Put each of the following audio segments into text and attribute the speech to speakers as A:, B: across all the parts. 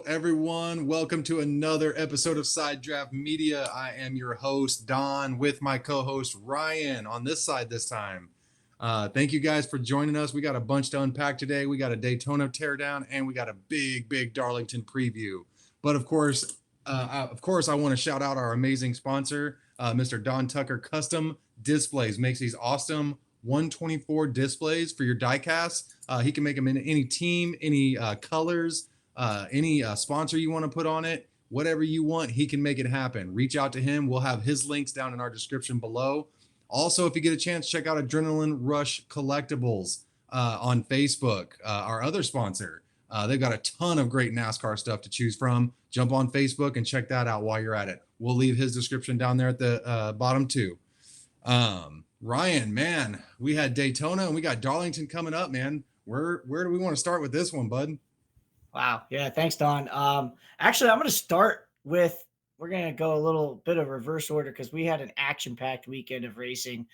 A: everyone. Welcome to another episode of Side Draft Media. I am your host, Don, with my co-host, Ryan, on this side this time. Thank you guys for joining us. We got a bunch to unpack today. We got a Daytona teardown, and we got a big Darlington preview. But of course, I want to shout out our amazing sponsor, Mr. Don Tucker Custom Displays. Makes these awesome 124 displays for your diecast. He can make them in any team, any colors, any sponsor you want to put on it, whatever you want, he can make it happen. Reach out to him. We'll have his links down in our description below. Also, if you get a chance, check out Adrenaline Rush Collectibles on Facebook, our other sponsor. They've got a ton of great NASCAR stuff to choose from. Jump on Facebook and check that out while you're at it. We'll leave his description down there at the bottom too. Ryan, man, we had Daytona and we got Darlington coming up, man. Where do we want to start with this one, bud?
B: Wow. Yeah. Thanks, Don. Actually, I'm going to start with, we're going to go a little bit of reverse order because we had an action-packed weekend of racing.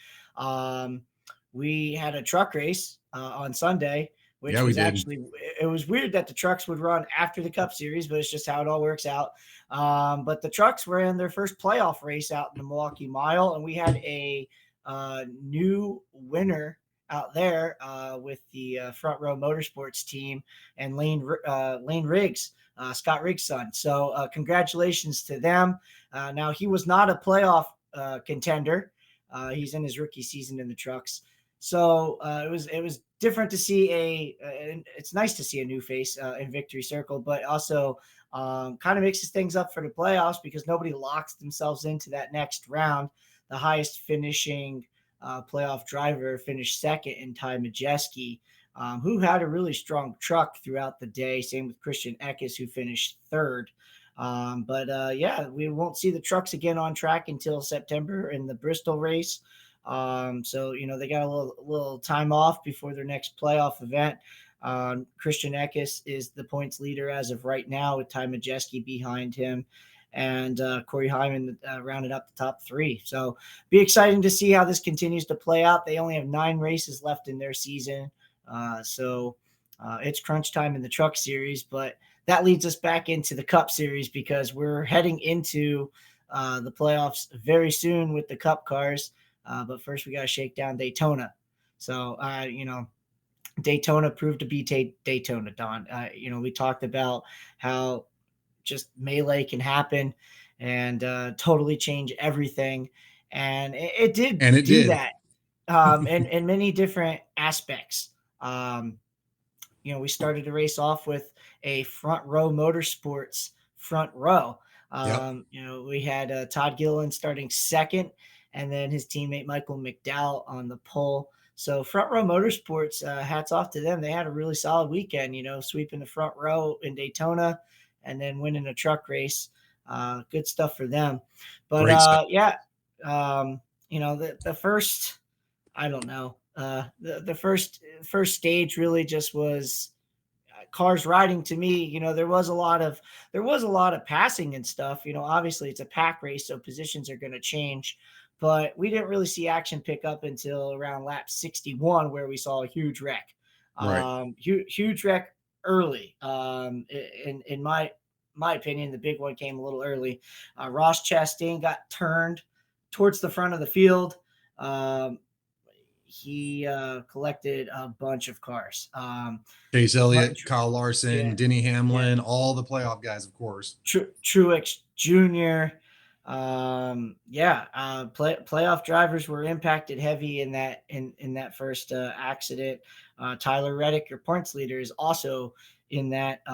B: We had a truck race on Sunday, which was actually, it was weird that the trucks would run after the Cup Series, but it's just how it all works out. But the trucks were in their first playoff race out in the Milwaukee Mile, and we had a new winner out there with the Front Row Motorsports team and Lane Riggs, Scott Riggs' son. So congratulations to them. Now, he was not a playoff contender. He's in his rookie season in the trucks. So it was different to see it's nice to see a new face in Victory Circle, but also kind of mixes things up for the playoffs because nobody locks themselves into that next round. The highest finishing playoff driver finished second in Ty Majeski, who had a really strong truck throughout the day. Same with Christian Eckes, who finished third. Yeah, we won't see the trucks again on track until September in the Bristol race. So, they got a little time off before their next playoff event. Christian Eckes is the points leader as of right now with Ty Majeski behind him. And Corey Hyman rounded up the top three. So be exciting to see how this continues to play out. They only have 9 races left in their season. So it's crunch time in the Truck Series. But that leads us back into the Cup Series because we're heading into the playoffs very soon with the Cup cars. But first, we got to shake down Daytona. So, Daytona proved to be Daytona, Don. We talked about how just melee can happen and totally change everything. And it did do that in many different aspects. We started the race off with a Front Row Motorsports front row. We had Todd Gilliland starting second, and then his teammate Michael McDowell on the pole. So Front Row Motorsports, hats off to them. They had a really solid weekend, sweeping the front row in Daytona and then winning a truck race. Good stuff for them. But the first, I don't know, the first stage really just was cars riding. To me, there was a lot of passing and stuff. Obviously it's a pack race, so positions are going to change. But we didn't really see action pick up until around lap 61, where we saw a huge wreck. Huge wreck early. In my opinion, the big one came a little early. Ross Chastain got turned towards the front of the field. He collected a bunch of cars.
A: Chase Elliott, Kyle Larson, Denny Hamlin, all the playoff guys, of course.
B: Truex Jr. Playoff drivers were impacted heavy in that first accident. Tyler Reddick, your points leader, is also in that.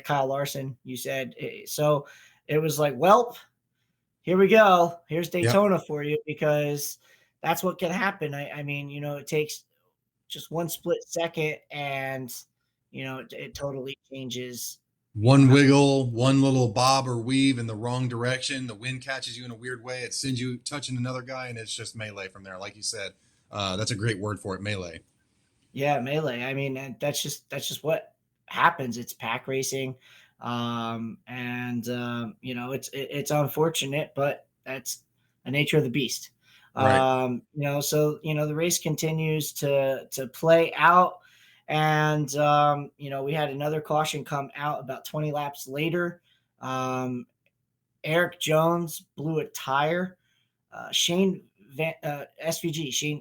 B: Kyle Larson, you said. So it was like, well, here we go. Here's Daytona for you, because that's what can happen. I mean, it takes just one split second and, it totally changes.
A: One wiggle, one little bob or weave in the wrong direction. The wind catches you in a weird way. It sends you touching another guy, and it's just melee from there. Like you said, that's a great word for it, melee.
B: Yeah, melee. I mean, that's just what happens. It's pack racing, it's unfortunate, but that's the nature of the beast.
A: Right.
B: So the race continues to play out. And, we had another caution come out about 20 laps later. Eric Jones blew a tire. SVG,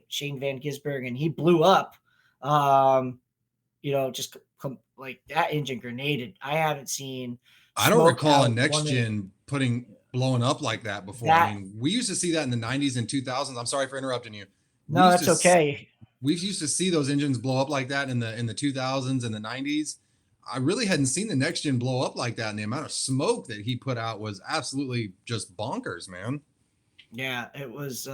B: Shane Van Gisbergen, he blew up. Just like that engine grenaded. I haven't seen
A: I don't
B: smoke
A: recall a
B: out
A: next
B: one of
A: gen blowing up like that before. I
B: that.
A: mean, we used to see that in the 90s and 2000s. I'm sorry for interrupting you. We
B: No,
A: used
B: that's
A: to
B: okay.
A: we used to see those engines blow up like that in the 2000s and the 90s. I really hadn't seen the next gen blow up like that, and the amount of smoke that he put out was absolutely just bonkers, man.
B: Yeah, it was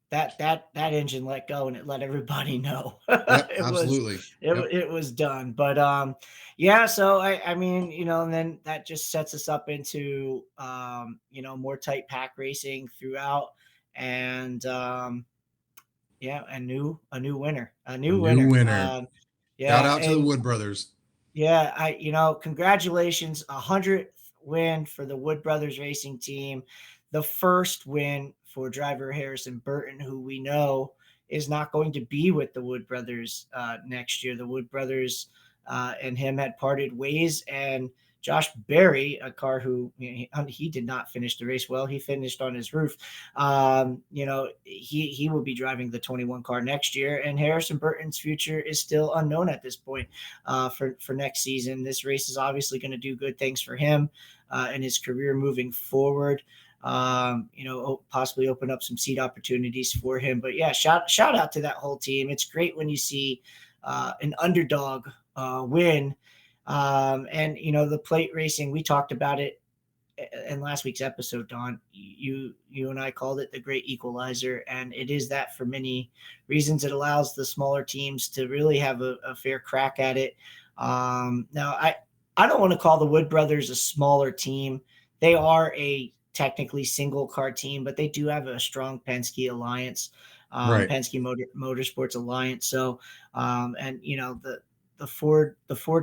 B: that engine let go and it let everybody know
A: Yep,
B: it was
A: absolutely.
B: it,
A: Yep.
B: it was done. But yeah, so I mean, and then that just sets us up into more tight pack racing throughout. And yeah, a new winner, a
A: A
B: new
A: new
B: winner.
A: winner. Shout
B: Yeah,
A: out to the
B: and
A: Wood brothers.
B: yeah, congratulations, 100th win for the Wood Brothers Racing Team, the first win for driver Harrison Burton, who we know is not going to be with the Wood Brothers next year. The Wood Brothers and him had parted ways, and Josh Berry, a car who he did not finish the race well. He finished on his roof. He will be driving the 21 car next year, and Harrison Burton's future is still unknown at this point for next season. This race is obviously going to do good things for him and his career moving forward. Possibly open up some seat opportunities for him. But yeah, shout out to that whole team. It's great when you see an underdog win. And the plate racing, we talked about it in last week's episode, Don. You and I called it the great equalizer, and it is that for many reasons. It allows the smaller teams to really have a fair crack at it. Now, I don't want to call the Wood Brothers a smaller team. They are a technically single car team, but they do have a strong Penske alliance,
A: Right.
B: Penske Motorsports alliance. So, and the Ford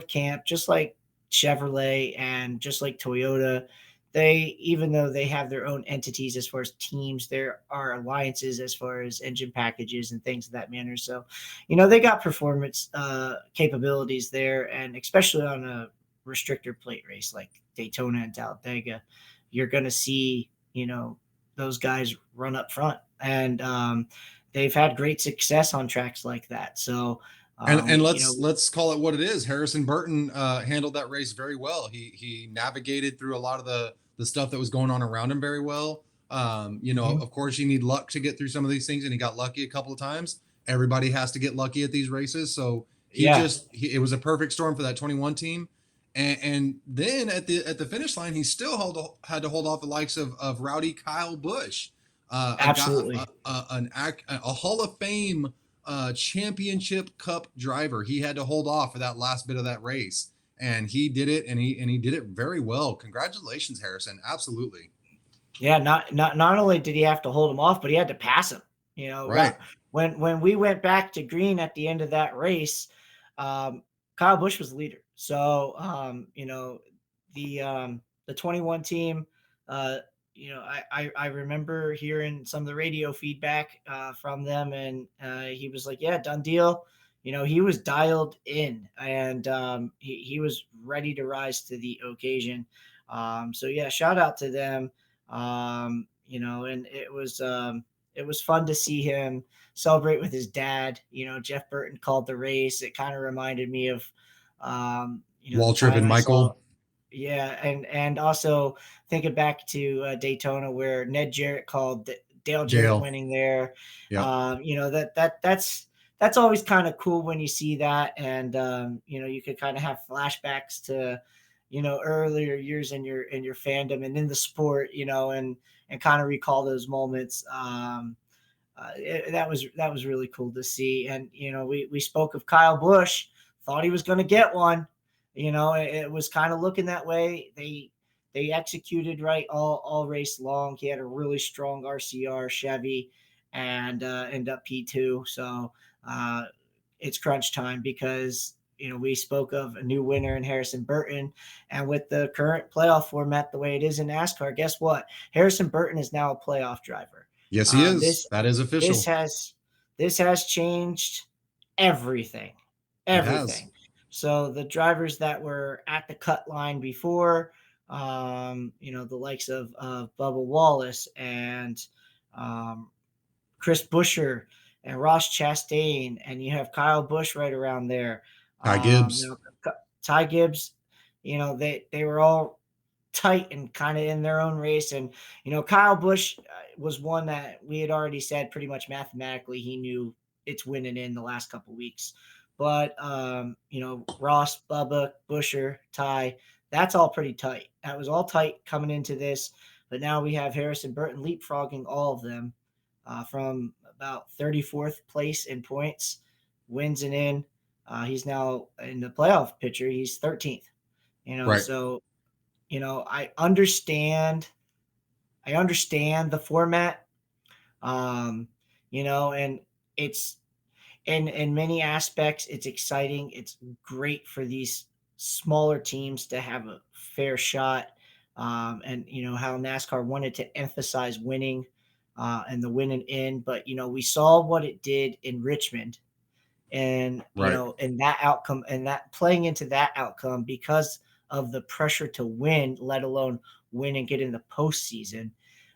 B: camp, just like Chevrolet and just like Toyota, even though they have their own entities as far as teams, there are alliances as far as engine packages and things of that manner. So, they got performance capabilities there, and especially on a restrictor plate race like Daytona and Talladega, you're going to see those guys run up front, and they've had great success on tracks like that. So
A: And let's call it what it is. Harrison Burton handled that race very well. He navigated through a lot of the stuff that was going on around him very well.
B: Mhm.
A: Of course, you need luck to get through some of these things, and he got lucky a couple of times. Everybody has to get lucky at these races, so
B: Yeah,
A: it was a perfect storm for that 21 team. And then at the finish line, he still had to hold off the likes of Rowdy Kyle Busch, a guy,
B: absolutely.
A: a Hall of Fame championship cup driver. He had to hold off for that last bit of that race, and he did it, and he did it very well. Congratulations, Harrison. Absolutely.
B: Yeah, not only did he have to hold him off, but he had to pass him.
A: Right.
B: When we went back to green at the end of that race, Kyle Busch was the leader. So the 21 team, I remember hearing some of the radio feedback from them, and he was like, "Yeah, done deal." He was dialed in, and he was ready to rise to the occasion. So yeah, shout out to them. And it was fun to see him celebrate with his dad. Jeff Burton called the race. It kind of reminded me of the
A: Waltrip
B: time
A: and
B: I saw.
A: Michael.
B: Yeah, and also thinking back to Daytona where Ned Jarrett called Dale Jarrett
A: Dale.
B: winning there.
A: Yep.
B: That's always kind of cool when you see that, and you could kind of have flashbacks to earlier years in your fandom and in the sport, and kind of recall those moments. That was really cool to see. And we spoke of Kyle Busch, thought he was going to get one. It was kind of looking that way. They executed right all race long. He had a really strong RCR Chevy and end up P2. So it's crunch time because we spoke of a new winner in Harrison Burton, and with the current playoff format the way it is in NASCAR, guess what? Harrison Burton is now a playoff driver.
A: Yes, he is.
B: This
A: That is
B: this
A: official.
B: has this has changed everything.
A: It has.
B: everything. So the drivers that were at the cut line before, the likes of Bubba Wallace and um, Chris Buescher and Ross Chastain, and you have Kyle Busch right around there.
A: Ty
B: Um, you
A: Gibbs.
B: know, Ty Gibbs, they were all tight and kind of in their own race. And, Kyle Busch was one that we had already said pretty much mathematically he knew it's winning in the last couple weeks. But, Ross, Bubba, Buescher, Ty, that's all pretty tight. That was all tight coming into this. But now we have Harrison Burton leapfrogging all of them from about 34th place in points, wins and in. He's now in the playoff picture. He's 13th.
A: Right.
B: So I understand the format. And it's in many aspects it's exciting. It's great for these smaller teams to have a fair shot. And how NASCAR wanted to emphasize winning and the winning in, but we saw what it did in Richmond, and
A: Right.
B: and that outcome, and that playing into that outcome because of the pressure to win, let alone win and get in the postseason.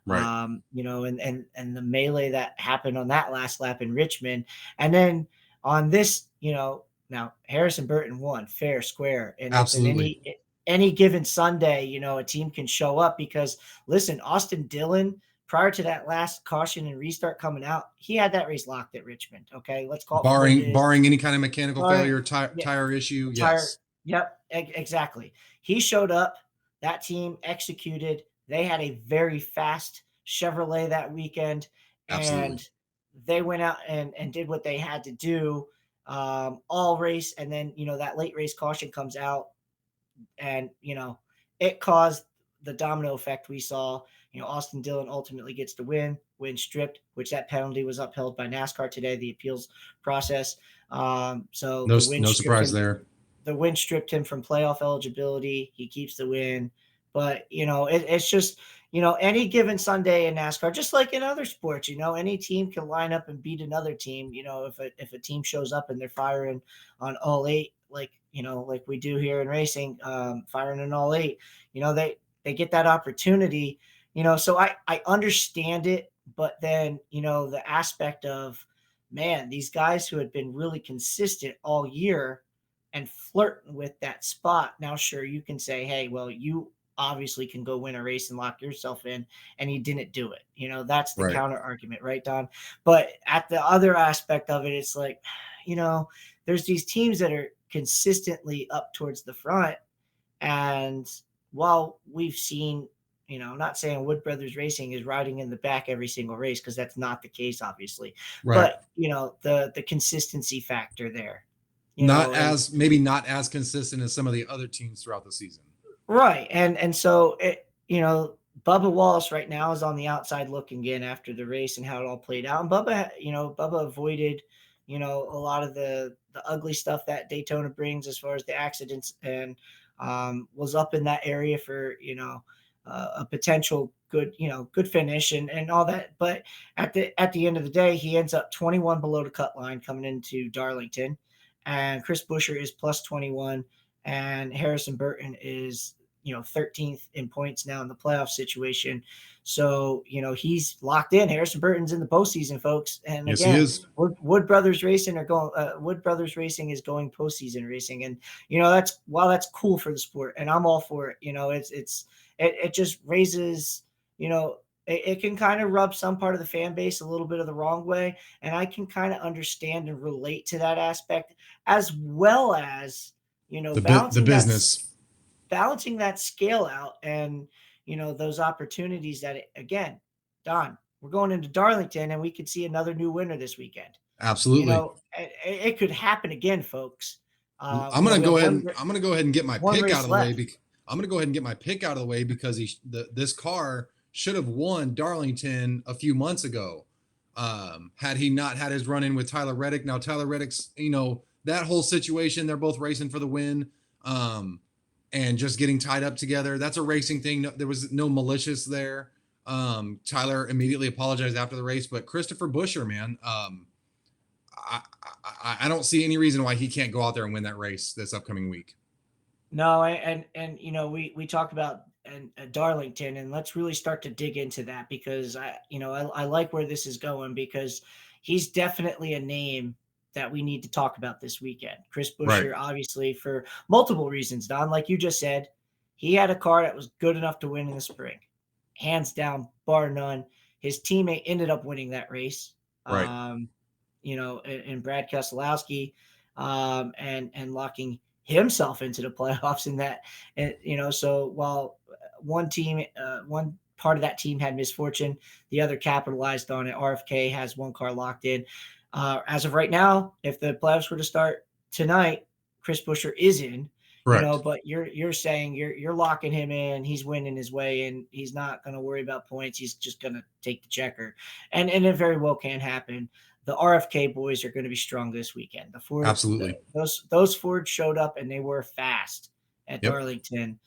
A: Right.
B: And the melee that happened on that last lap in Richmond, and then on this, now Harrison Burton won fair, square, and it's in
A: Absolutely.
B: any given Sunday, a team can show up because listen, Austin Dillon, prior to that last caution and restart coming out, he had that race locked at Richmond. Okay, let's call it for what it is.
A: Barring any kind of mechanical
B: Barring,
A: failure,
B: yeah,
A: tire issue.
B: tire.
A: Yes.
B: Yep, exactly. He showed up. That team executed. They had a very fast Chevrolet that weekend,
A: Absolutely.
B: and they went out and did what they had to do all race. And then that late race caution comes out, and it caused the domino effect we saw. Austin Dillon ultimately gets the win stripped, which that penalty was upheld by NASCAR today, the appeals process. So
A: No,
B: the win
A: no
B: stripped
A: surprise
B: him.
A: there.
B: The win stripped him from playoff eligibility. He keeps the win, but it's just any given Sunday in NASCAR, just like in other sports, any team can line up and beat another team. If a team shows up and they're firing on all eight, like we do here in racing, firing on all eight, they get that opportunity. So I understand it, but then the aspect of, man, these guys who had been really consistent all year and flirting with that spot. Now, sure, you can say, hey, well, you obviously can go win a race and lock yourself in, and he didn't do it. That's the
A: Right.
B: counter argument, right, Don? But at the other aspect of it, it's like, there's these teams that are consistently up towards the front. And while we've seen, not saying Wood Brothers Racing is riding in the back every single race, because that's not the case, obviously.
A: Right.
B: But, the consistency factor there, and
A: Maybe not as consistent as some of the other teams throughout the season.
B: right. And so Bubba Wallace right now is on the outside looking in after the race and how it all played out. And Bubba avoided, a lot of the ugly stuff that Daytona brings as far as the accidents, and was up in that area for, a potential good finish and all that. But at the end of the day, he ends up 21 below the cut line coming into Darlington, and Chris Buescher is plus 21, and Harrison Burton is 13th in points now in the playoff situation. So he's locked in. Harrison Burton's in the postseason, folks. And
A: Yes,
B: again,
A: he is.
B: Wood Brothers Racing are going. Wood Brothers Racing is going postseason racing, and that's cool for the sport, and I'm all for it. It just raises it can kind of rub some part of the fan base a little bit of the wrong way, and I can kind of understand and relate to that aspect, as well as
A: The business.
B: balancing that scale out, and those opportunities that again, Don, we're going into Darlington and we could see another new winner this weekend.
A: Absolutely.
B: It could happen again, folks.
A: I'm gonna go ahead. I'm gonna go ahead and get my
B: one
A: pick
B: race
A: out of the way.
B: left.
A: I'm gonna go ahead and get my pick out of the way because this car should have won Darlington a few months ago, had he not had his run in with Tyler Reddick. Now Tyler Reddick's, that whole situation. They're both racing for the win, and just getting tied up together. That's a racing thing. There was no malicious there. Tyler immediately apologized after the race, but Christopher Buescher, man. I don't see any reason why he can't go out there and win that race this upcoming week.
B: No, and we talk about and Darlington, and let's really start to dig into that because I like where this is going because he's definitely a name that we need to talk about this weekend. Chris
A: Right.
B: Buescher, obviously, for multiple reasons, Don, like you just said, he had a car that was good enough to win in the spring, hands down, bar none. His teammate ended up winning that race.
A: Right.
B: And Brad Keselowski, and locking himself into the playoffs in that. And so while one part of that team had misfortune, the other capitalized on it. RFK has one car locked in. As of right now, if the playoffs were to start tonight, Chris Buescher is in.
A: Correct.
B: But you're saying you're locking him in. He's winning his way in. He's not going to worry about points. He's just going to take the checker, and it very well can happen. The RFK boys are going to be strong this weekend. The Ford,
A: Absolutely.
B: those Fords showed up and they were fast at
A: Yep.
B: Darlington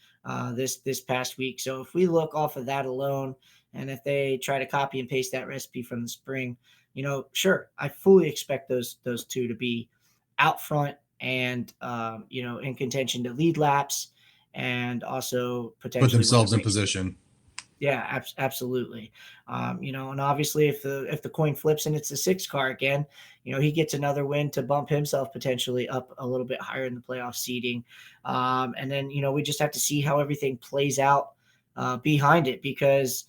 B: this past week. So if we look off of that alone, and if they try to copy and paste that recipe from the spring, sure, I fully expect those two to be out front and in contention to lead laps and also potentially
A: put themselves in position.
B: Yeah, absolutely. And obviously if the coin flips and it's a 6 car again, he gets another win to bump himself potentially up a little bit higher in the playoff seeding. And then, we just have to see how everything plays out behind it because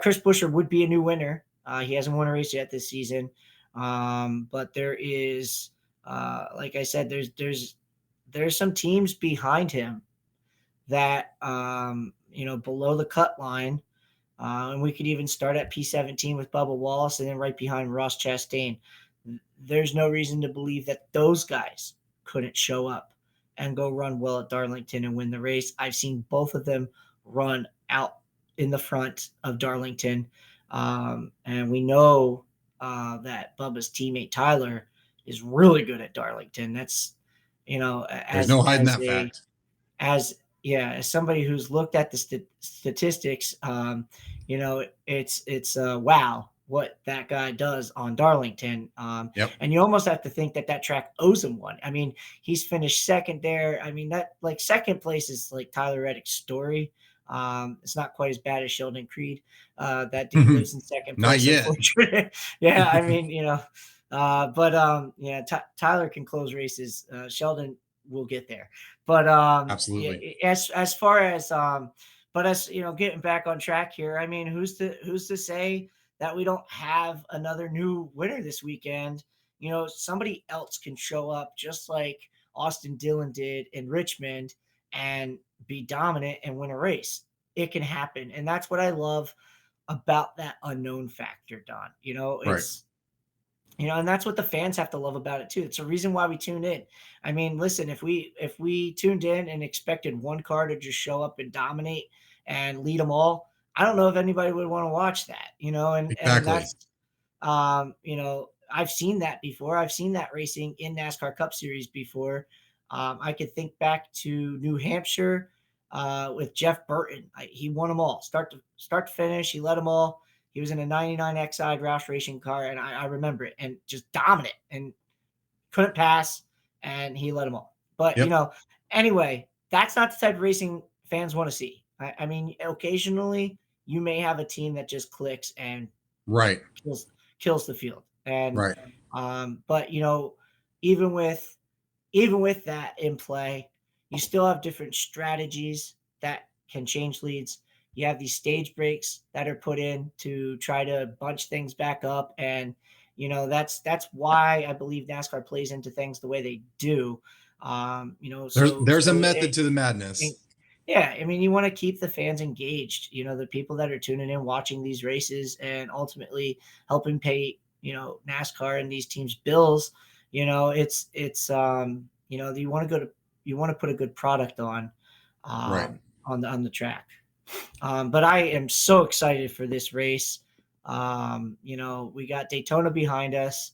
B: Chris Buescher would be a new winner. He hasn't won a race yet this season. But there is, like I said, there's some teams behind him that, below the cut line. And we could even start at P17 with Bubba Wallace and then right behind Ross Chastain. There's no reason to believe that those guys couldn't show up and go run well at Darlington and win the race. I've seen both of them run out in the front of Darlington. And we know that Bubba's teammate Tyler is really good at Darlington. That's,
A: there's no hiding that fact.
B: As somebody who's looked at the statistics, it's wow what that guy does on Darlington.
A: Yep.
B: And you almost have to think that track owes him one. I mean, he's finished second there. I mean, that like second place is like Tyler Reddick's story. It's not quite as bad as Sheldon Creed. That dude lives in second place.
A: Not yet.
B: Yeah, I mean, Tyler can close races. Sheldon will get there. But
A: absolutely.
B: As far as but as getting back on track here, I mean, who's to say that we don't have another new winner this weekend? Somebody else can show up just like Austin Dillon did in Richmond and be dominant and win a race. It can happen. And that's what I love about that unknown factor, Don. It's and that's what the fans have to love about it too. It's a reason why we tuned in. I mean, listen, if we tuned in and expected one car to just show up and dominate and lead them all, I don't know if anybody would want to watch that, and
A: exactly.
B: And that's, I've seen that before. I've seen that racing in NASCAR Cup Series before. I could think back to New Hampshire with Jeff Burton. He won them all, start to finish. He led them all. He was in a 99 XI Roush Racing car, and I remember it, and just dominant and couldn't pass, and he led them all. But, anyway, that's not the type of racing fans want to see. I mean, occasionally you may have a team that just clicks and kills the field. And but even with that in play, you still have different strategies that can change leads. You have these stage breaks that are put in to try to bunch things back up. And, that's why I believe NASCAR plays into things the way they do.
A: There's a method to the madness.
B: Yeah. I mean, you want to keep the fans engaged, the people that are tuning in, watching these races and ultimately helping pay, NASCAR and these teams' bills. You want to put a good product on the track. But I am so excited for this race. We got Daytona behind us.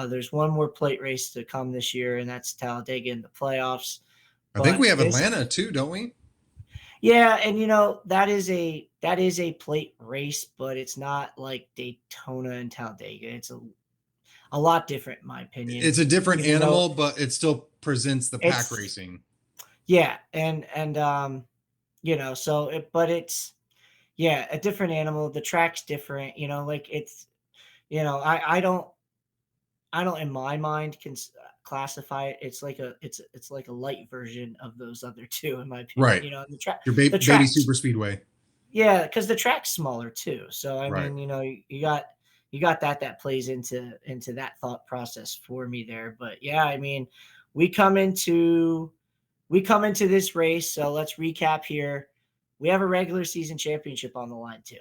B: There's one more plate race to come this year, and that's Talladega in the playoffs.
A: I think we have Atlanta too, don't we?
B: Yeah, and that is a plate race, but it's not like Daytona and Talladega. a lot different, in my opinion.
A: It's a different
B: Even though
A: animal, but it still presents the pack
B: it's
A: racing.
B: yeah, and so but it's yeah, a different animal. The track's different, like it's I don't in my mind classify it. It's like a light version of those other two, in my opinion.
A: Right.
B: And
A: Your
B: the
A: baby
B: tracks,
A: super speedway.
B: yeah, because the track's smaller too. So I
A: Right.
B: mean, you got that plays into that thought process for me there. But yeah, I mean, we come into we come into this race. So let's recap here. We have a regular season championship on the line too.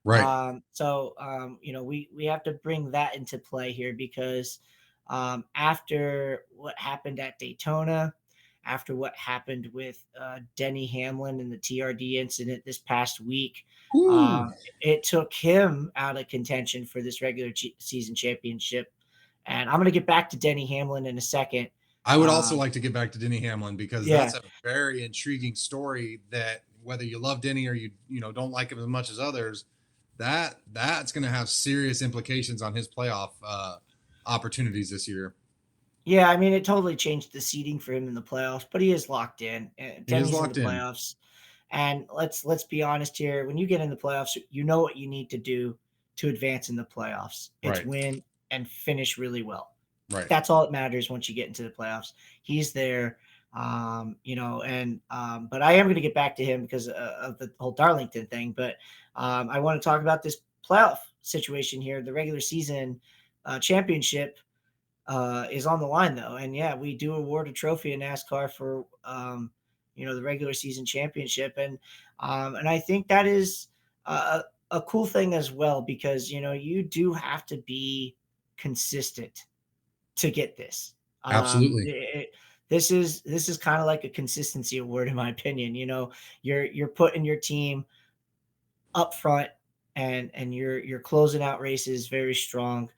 A: Right.
B: We have to bring that into play here because after what happened at Daytona, after what happened with Denny Hamlin and the TRD incident this past week,
A: Woo.
B: um, it took him out of contention for this regular season championship. And I'm going to get back to Denny Hamlin in a second.
A: I would also
B: Um,
A: like to get back to Denny Hamlin because
B: yeah,
A: that's a very intriguing story that whether you love Denny or you don't like him as much as others, that's going to have serious implications on his playoff opportunities this year.
B: Yeah, I mean, it totally changed the seeding for him in the playoffs, but he is locked in.
A: He is
B: Denny's in the
A: locked in.
B: playoffs, and let's be honest here. When you get in the playoffs, you know what you need to do to advance in the playoffs. It's
A: Right.
B: win and finish really well.
A: Right.
B: That's all that matters once you get into the playoffs. He's there, but I am going to get back to him because of the whole Darlington thing. But I want to talk about this playoff situation here, the regular season championship is on the line though. And yeah, we do award a trophy in NASCAR for the regular season championship, and I think that is a cool thing as well because you do have to be consistent to get this.
A: Absolutely.
B: This is kind of like a consistency award in my opinion. You're putting your team up front and you're closing out races very strong.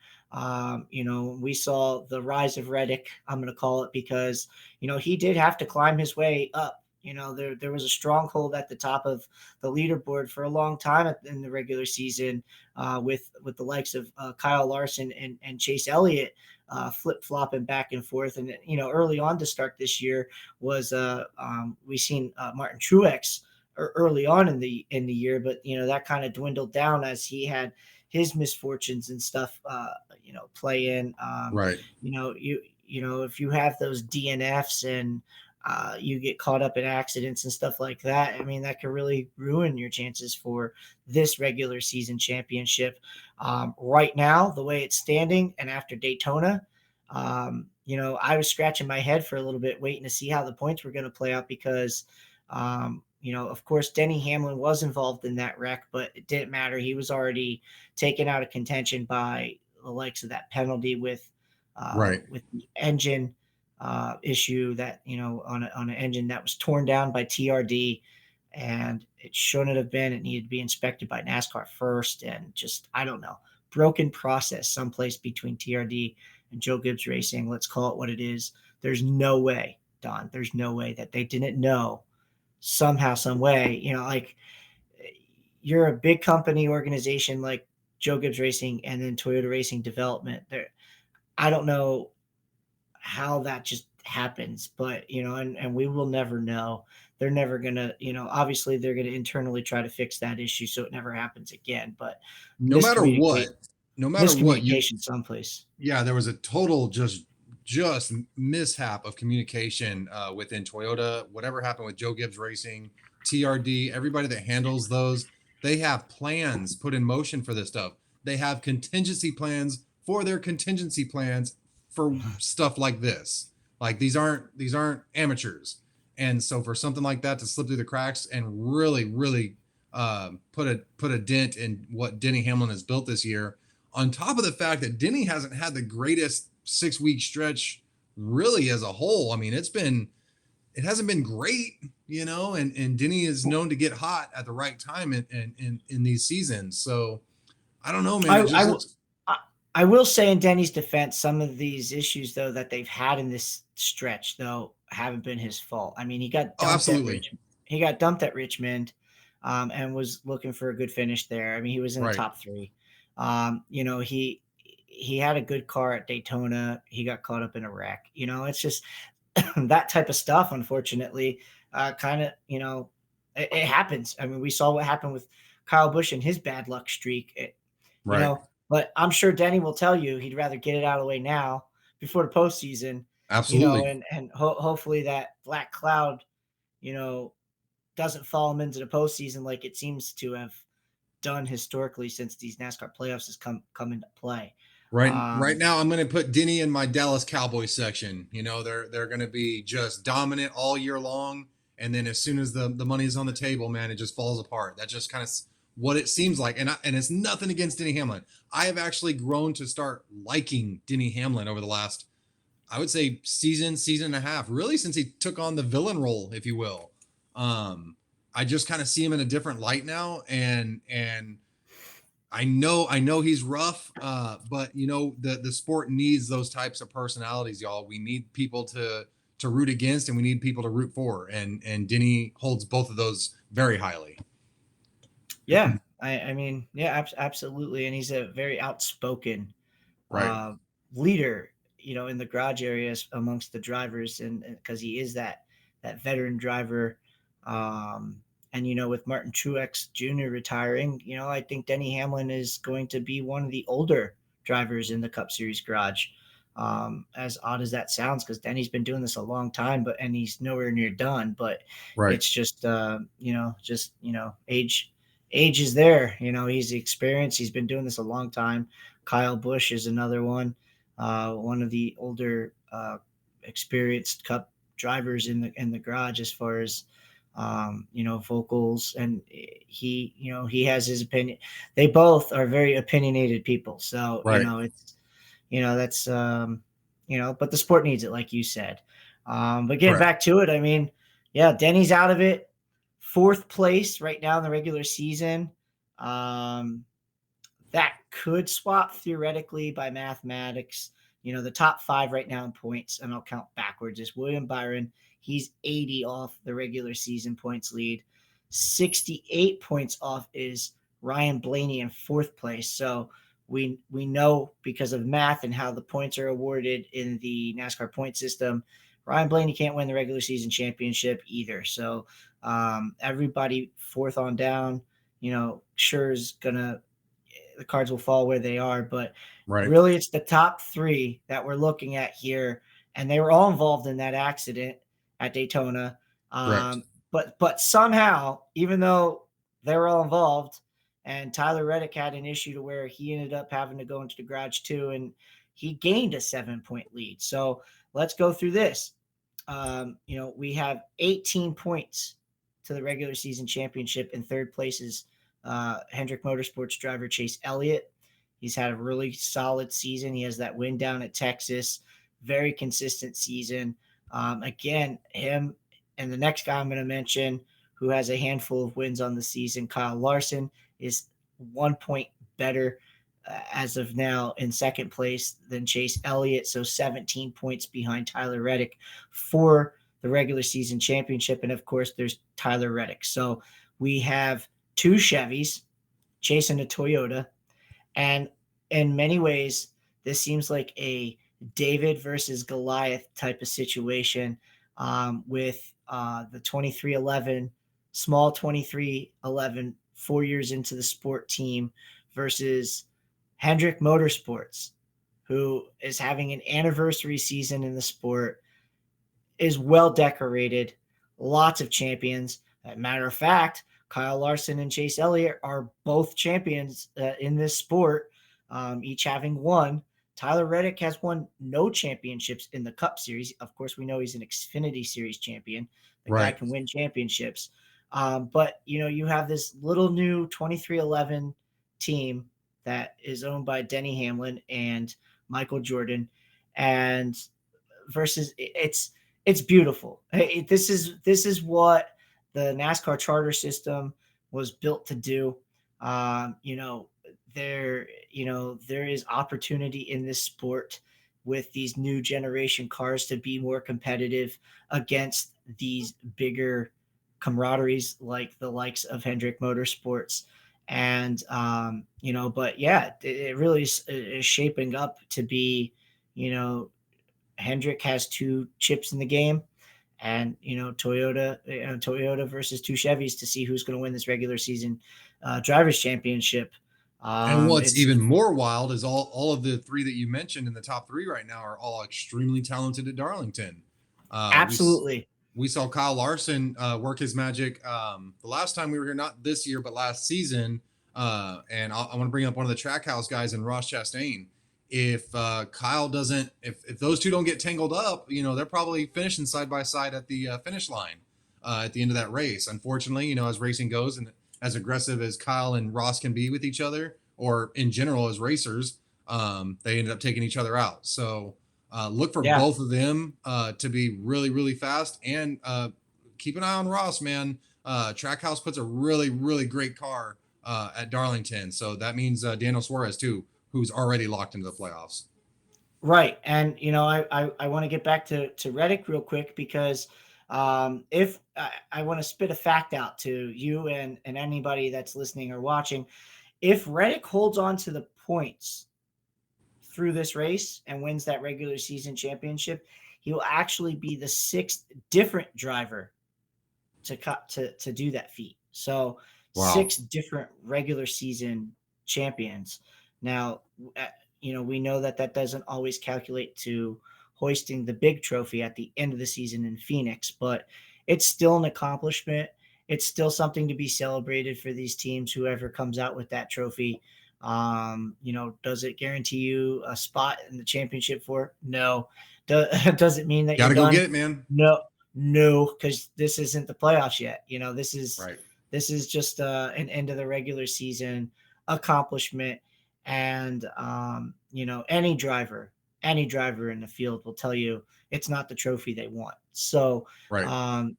B: We saw the rise of Reddick, I'm going to call it, because he did have to climb his way up. There was a stronghold at the top of the leaderboard for a long time in the regular season, with the likes of Kyle Larson and Chase Elliott flip flopping back and forth. And early on to start this year was we seen Martin Truex early on in the year, but that kind of dwindled down as he had his misfortunes and stuff play in.
A: Right.
B: If you have those DNFs and you get caught up in accidents and stuff like that, I mean, that could really ruin your chances for this regular season championship. Right now, the way it's standing, and after Daytona, I was scratching my head for a little bit, waiting to see how the points were going to play out because, of course, Denny Hamlin was involved in that wreck, but it didn't matter. He was already taken out of contention by the likes of that penalty with
A: Right.
B: the engine issue that on an engine that was torn down by TRD, and it shouldn't have been. It needed to be inspected by NASCAR first, and just I don't know, broken process someplace between TRD and Joe Gibbs Racing. Let's call it what it is. There's no way, Don. There's no way that they didn't know somehow, some way. Like you're a big company organization like Joe Gibbs Racing and then Toyota Racing Development. There, I don't know how that just happens, but and we will never know. They're never gonna, obviously they're gonna internally try to fix that issue so it never happens again. But
A: No matter what,
B: miscommunicate
A: no matter what you
B: miscommunication someplace.
A: yeah, there was a total just mishap of communication within Toyota. Whatever happened with Joe Gibbs Racing, TRD, everybody that handles those, they have plans put in motion for this stuff. They have contingency plans for their contingency plans for stuff like this. Like these aren't amateurs, and so for something like that to slip through the cracks and really put a dent in what Denny Hamlin has built this year, on top of the fact that Denny hasn't had the greatest 6 week stretch really as a whole. I mean, it hasn't been great, and Denny is known to get hot at the right time in these seasons. So I don't know, man.
B: I,
A: It
B: I,
A: just
B: w-
A: looks
B: I I will say in Denny's defense, some of these issues though that they've had in this stretch though haven't been his fault. I mean,
A: oh, absolutely.
B: He got dumped at Richmond, and was looking for a good finish there. I mean, he was in the
A: Right.
B: top three. Um, you know, he he had a good car at Daytona. He got caught up in a wreck. It's just that type of stuff, unfortunately, kind of, it happens. I mean, we saw what happened with Kyle Busch and his bad luck streak,
A: Right.
B: but I'm sure Denny will tell you he'd rather get it out of the way now before the postseason,
A: Absolutely.
B: and hopefully that black cloud, you know, doesn't follow him into the postseason like it seems to have done historically since these NASCAR playoffs has come into play.
A: Right now, I'm going to put Denny in my Dallas Cowboys section. They're going to be just dominant all year long, and then as soon as the money is on the table, man, it just falls apart. That's just kind of what it seems like. And it's nothing against Denny Hamlin. I have actually grown to start liking Denny Hamlin over the last, I would say, season and a half, really, since he took on the villain role, if you will. I just kind of see him in a different light now, and I know he's rough, but the sport needs those types of personalities, y'all. We need people to root against, and we need people to root for, and Denny holds both of those very highly.
B: Yeah, I mean, yeah, absolutely, and he's a very outspoken
A: Right.
B: leader, in the garage areas amongst the drivers, and because he is that veteran driver. And with Martin Truex Jr. retiring, I think Denny Hamlin is going to be one of the older drivers in the Cup Series garage. As odd as that sounds, because Denny's been doing this a long time, and he's nowhere near done. But
A: Right.
B: it's just age is there. He's experienced. He's been doing this a long time. Kyle Busch is another one. One of the older experienced Cup drivers in the garage as far as vocals, and he has his opinion. They both are very opinionated people, so
A: Right.
B: it's that's but the sport needs it, like you said. But getting
A: Correct.
B: back to it, I mean, yeah, Denny's out of it, 4th place right now in the regular season. That could swap theoretically by mathematics. The top 5 right now in points, and I'll count backwards, is William Byron. He's 80 off the regular season points lead. 68 points off is Ryan Blaney in 4th place. So we know, because of math and how the points are awarded in the NASCAR point system, Ryan Blaney can't win the regular season championship either. So everybody 4th on down, sure is gonna, the cards will fall where they are, but
A: Right.
B: really it's the top 3 that we're looking at here, and they were all involved in that accident at Daytona.
A: Correct.
B: But somehow, even though they were all involved, and Tyler Reddick had an issue to where he ended up having to go into the garage too, and he gained a 7-point lead. So let's go through this. We have 18 points to the regular season championship. In 3rd place is Hendrick Motorsports driver Chase Elliott. He's had a really solid season. He has that win down at Texas, very consistent season. Again, him and the next guy I'm going to mention, who has a handful of wins on the season, Kyle Larson, is 1 point better as of now in 2nd place than Chase Elliott. So 17 points behind Tyler Reddick for the regular season championship. And of course, there's Tyler Reddick. So we have 2 Chevys chasing a Toyota. And in many ways, this seems like a David versus Goliath type of situation, with the 2311, small 2311, 4 years into the sport team, versus Hendrick Motorsports, who is having an anniversary season in the sport, is well decorated, lots of champions. As a matter of fact, Kyle Larson and Chase Elliott are both champions in this sport, each having one. Tyler Reddick has won no championships in the Cup Series. Of course, we know he's an Xfinity Series champion. The guy can win championships. But, you have this little new 2311 team that is owned by Denny Hamlin and Michael Jordan, and versus it's beautiful. This is what the NASCAR charter system was built to do. There is opportunity in this sport with these new generation cars to be more competitive against these bigger camaraderies like the likes of Hendrick Motorsports. And, but yeah, it really is shaping up to be, you know, Hendrick has two chips in the game, and Toyota versus two Chevys to see who's going to win this regular season drivers championship.
A: And what's
B: It's
A: even more wild is all of the three that you mentioned in the top three right now are all extremely talented at Darlington. Uh, we
B: absolutely.
A: we saw Kyle Larson work his magic the last time we were here, not this year, but last season. And I want to bring up one of the Trackhouse guys in Ross Chastain. If Kyle doesn't, if those two don't get tangled up, they're probably finishing side by side at the finish line at the end of that race. Unfortunately, as racing goes and as aggressive as Kyle and Ross can be with each other, or in general as racers, they ended up taking each other out. So look for
B: Yeah.
A: both of them to be really, really fast, and keep an eye on Ross, man. Trackhouse puts a really, really great car at Darlington, so that means Daniel Suarez too, who's already locked into the playoffs.
B: Right. And, I want to get back to Reddick real quick, because if I want to spit a fact out to you and anybody that's listening or watching, if Reddick holds on to the points through this race and wins that regular season championship, he will actually be the sixth different driver to do that feat. So
A: Wow.
B: 6 different regular season champions. Now, we know that doesn't always calculate to hoisting the big trophy at the end of the season in Phoenix, but it's still an accomplishment. It's still something to be celebrated for these teams, whoever comes out with that trophy. Does it guarantee you a spot in the championship for? No. Does it mean that
A: Got
B: you're
A: to go
B: done?
A: get it, man.
B: No, because this isn't the playoffs yet. This is
A: Right.
B: this is just an end of the regular season accomplishment. And any driver in the field will tell you it's not the trophy they want. So
A: Right.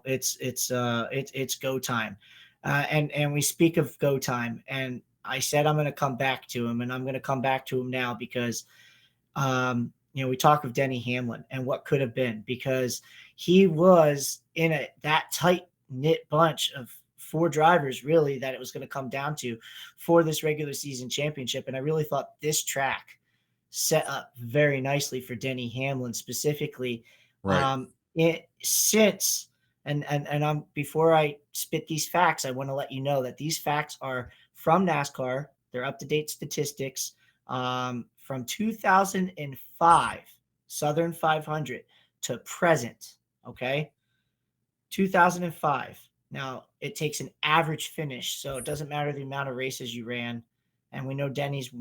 B: it's go time. And we speak of go time, and I said I'm going to come back to him, and I'm going to come back to him now, because we talk of Denny Hamlin and what could have been, because he was in that tight knit bunch of 4 drivers, really, that it was going to come down to for this regular season championship. And I really thought this track set up very nicely for Denny Hamlin specifically.
A: Right.
B: Since and I'm before I spit these facts, I want to let you know that these facts are from NASCAR. They're up to date statistics from 2005 Southern 500 to present. Okay, 2005. Now it takes an average finish, so it doesn't matter the amount of races you ran. And we know Denny's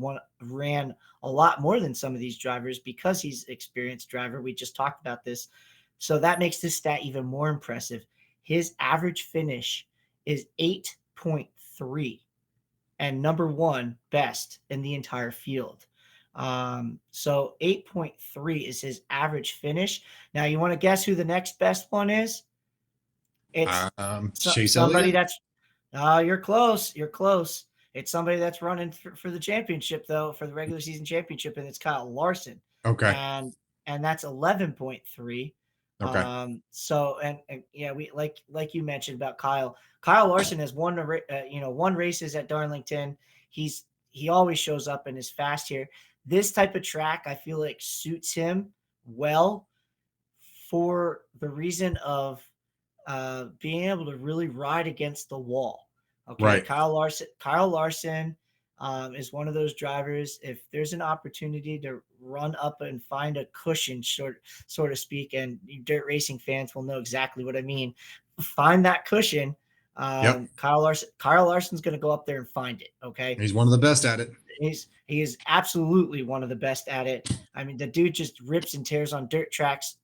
B: ran a lot more than some of these drivers because he's an experienced driver. We just talked about this. So that makes this stat even more impressive. His average finish is 8.3 and number 1 best in the entire field. So 8.3 is his average finish. Now, you want to guess who the next best one is? It's
A: Chase
B: somebody
A: Elliott.
B: that's you're close. You're close. It's somebody that's running for the championship, though, for the regular season championship, and it's Kyle Larson.
A: Okay.
B: And that's 11.3.
A: Okay.
B: So and yeah, we like you mentioned about Kyle. Kyle Larson has won won races at Darlington. He always shows up and is fast here. This type of track, I feel like, suits him well, for the reason of being able to really ride against the wall. Okay,
A: Right.
B: Kyle Larson is one of those drivers. If there's an opportunity to run up and find a cushion, so to speak, and you dirt racing fans will know exactly what I mean. Find that cushion.
A: Yep.
B: Kyle Larson's going to go up there and find it. Okay,
A: He's one of the best at it.
B: he is absolutely one of the best at it. I mean, the dude just rips and tears on dirt tracks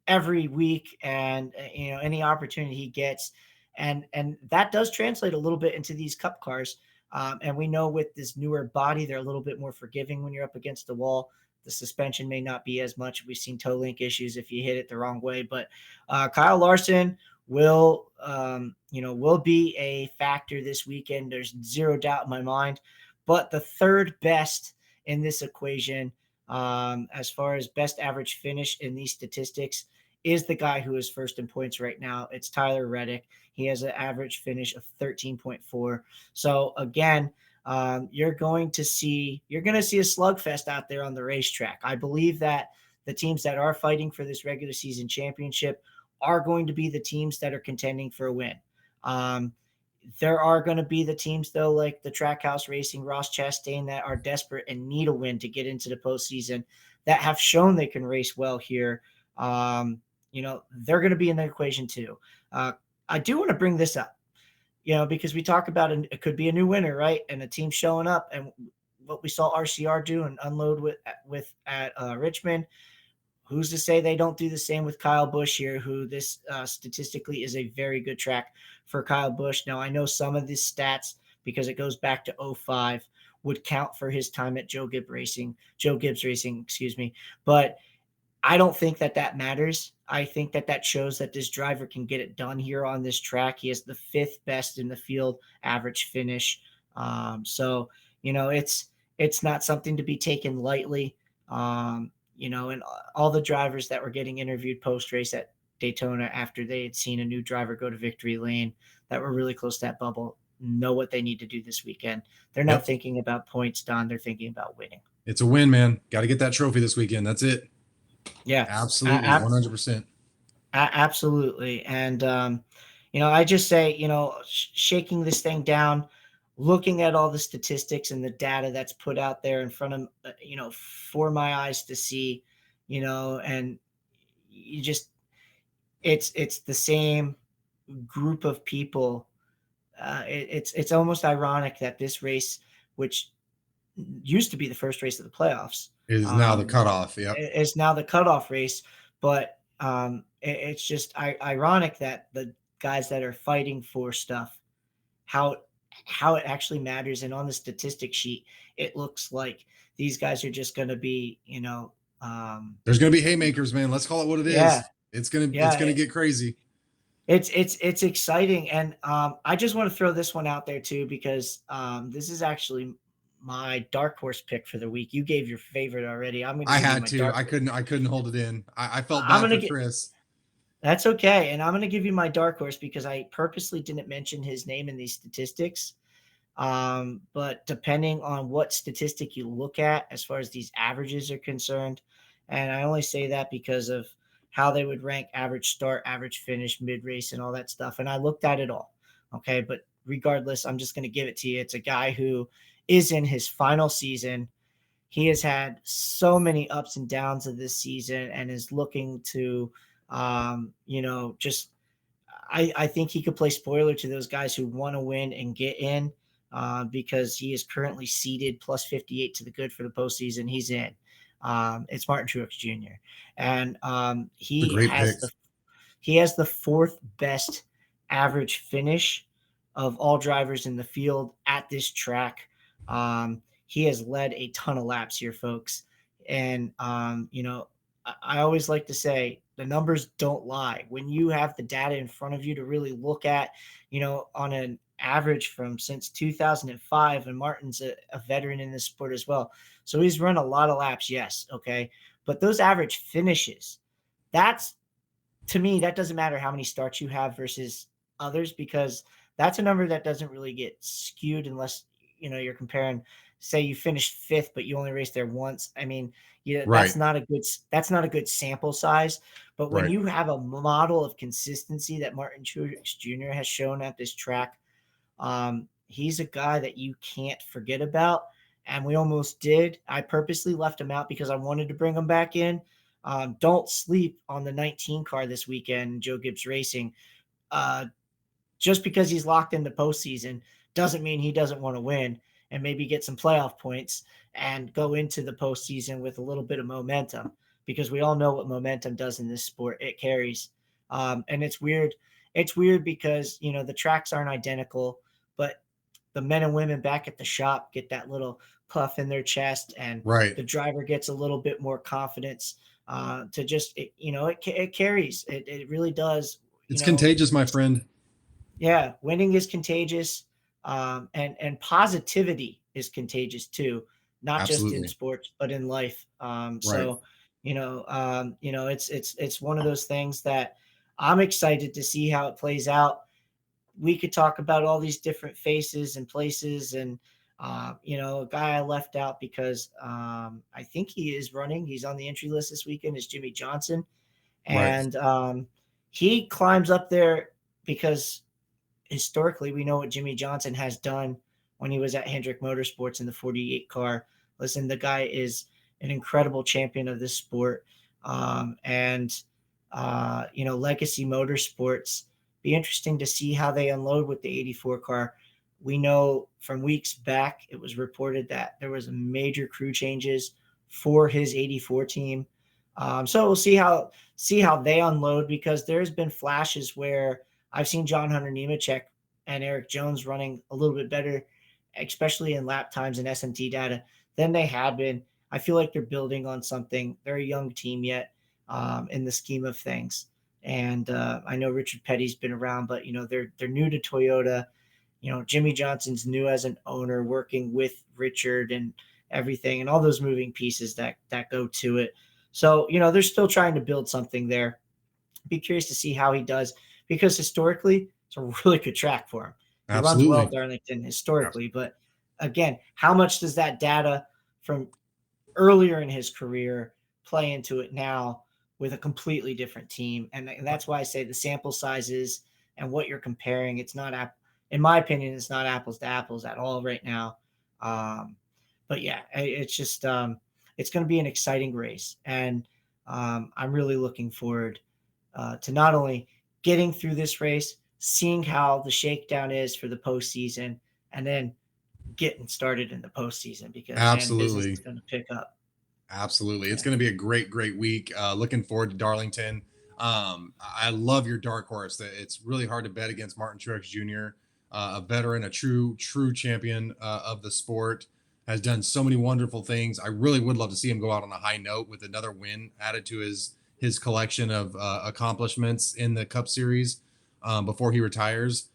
B: every week, and any opportunity he gets, and that does translate a little bit into these cup cars. And we know with this newer body, they're a little bit more forgiving when you're up against the wall. The suspension may not be as much. We've seen toe link issues if you hit it the wrong way, but Kyle Larson will be a factor this weekend. There's zero doubt in my mind. But the third best in this equation, as far as best average finish in these statistics, is the guy who is first in points right now. It's Tyler Reddick. He has an average finish of 13.4. So again, you're going to see a slugfest out there on the racetrack. I believe that the teams that are fighting for this regular season championship are going to be the teams that are contending for a win. There are going to be the teams, though, like the Trackhouse Racing, Ross Chastain, that are desperate and need a win to get into the postseason, that have shown they can race well here. They're going to be in the equation too. I do want to bring this up, because we talk about it could be a new winner, right? And a team showing up, and what we saw RCR do and unload with at Richmond. Who's to say they don't do the same with Kyle Busch here, who this statistically is a very good track for Kyle Busch. Now, I know some of these stats, because it goes back to 2005, would count for his time at Joe Gibbs Racing, but I don't think that matters. I think that shows that this driver can get it done here on this track. He has the 5th best in the field average finish. It's not something to be taken lightly. And all the drivers that were getting interviewed post-race at Daytona after they had seen a new driver go to victory lane that were really close to that bubble know what they need to do this weekend. They're not thinking about points, Don. They're thinking about winning.
A: It's a win, man. Got to get that trophy this weekend. That's it.
B: Yeah,
A: absolutely. 100%.
B: Absolutely. And, I just say, shaking this thing down, looking at all the statistics and the data that's put out there in front of, for my eyes to see, and you just, it's the same group of people. It's almost ironic that this race, which used to be the first race of the playoffs,
A: is now the cutoff. Yep.
B: It's now the cutoff race, but it's just ironic that the guys that are fighting for stuff, how it actually matters. And on the statistic sheet, it looks like these guys are just going to be,
A: there's going to be haymakers, man. Let's call it what it is. It's going to get crazy.
B: It's exciting. And I just want to throw this one out there too, because this is actually my dark horse pick for the week. You gave your favorite already. I had to.
A: I couldn't hold it in. I felt bad for Chris.
B: That's okay. And I'm going to give you my dark horse because I purposely didn't mention his name in these statistics. But depending on what statistic you look at, as far as these averages are concerned, and I only say that because of how they would rank average start, average finish, mid-race, and all that stuff. And I looked at it all. Okay. But regardless, I'm just going to give it to you. It's a guy who is in his final season. He has had so many ups and downs of this season and is looking to, I think he could play spoiler to those guys who want to win and get in, because he is currently seeded plus 58 to the good for the postseason. He's in. It's Martin Truex Jr. And he has the 4th best average finish of all drivers in the field at this track. He has led a ton of laps here, folks. And, I always like to say the numbers don't lie. When you have the data in front of you to really look at, on an average from since 2005, and Martin's a veteran in this sport as well. So he's run a lot of laps. Yes. Okay. But those average finishes, to me, that doesn't matter how many starts you have versus others, because that's a number that doesn't really get skewed unless, you're comparing, say you finished 5th, but you only raced there once. I mean, that's not a good sample size. But when you have a model of consistency that Martin Truex Jr. has shown at this track, he's a guy that you can't forget about. And we almost did. I purposely left him out because I wanted to bring him back in. Don't sleep on the 19 car this weekend, Joe Gibbs Racing. Just because he's locked into postseason doesn't mean he doesn't want to win and maybe get some playoff points and go into the postseason with a little bit of momentum, because we all know what momentum does in this sport. It carries. And it's weird. It's weird because, the tracks aren't identical, but the men and women back at the shop get that little puff in their chest, and the driver gets a little bit more confidence to just, it carries. It really does.
A: It's contagious, my friend.
B: Yeah. Winning is contagious. And positivity is contagious too, not just in sports, but in life. So, it's one of those things that I'm excited to see how it plays out. we could talk about all these different faces and places. And, a guy I left out because I think he is running. He's on the entry list this weekend is Jimmy Johnson.
A: Right.
B: And he climbs up there because historically we know what Jimmy Johnson has done when he was at Hendrick Motorsports in the 48 car. Listen, the guy is an incredible champion of this sport. Legacy Motorsports, be interesting to see how they unload with the 84 car. We know from weeks back, it was reported that there was major crew changes for his 84 team. So we'll see how they unload, because there's been flashes where I've seen John Hunter Nemechek and Eric Jones running a little bit better, especially in lap times and SMT data, than they have been. I feel like they're building on something. They're a young team yet in the scheme of things. And I know Richard Petty's been around, but they're new to Toyota. Jimmy Johnson's new as an owner, working with Richard and everything, and all those moving pieces that go to it. So, they're still trying to build something there. Be curious to see how he does, because historically it's a really good track for him. He runs well at Darlington historically, but again, how much does that data from earlier in his career play into it now with a completely different team? And that's why I say the sample sizes and what you're comparing, it's not, in my opinion, it's not apples to apples at all right now. But yeah, it's just, it's going to be an exciting race. And I'm really looking forward to not only getting through this race, seeing how the shakedown is for the postseason, and then getting started in the postseason, because man, business is going to pick up.
A: Absolutely. It's going to be a great week. Looking forward to Darlington. I love your dark horse. It's really hard to bet against Martin Truex Jr., a veteran, a true champion of the sport, has done so many wonderful things. I really would love to see him go out on a high note with another win added to his collection of accomplishments in the Cup Series before he retires.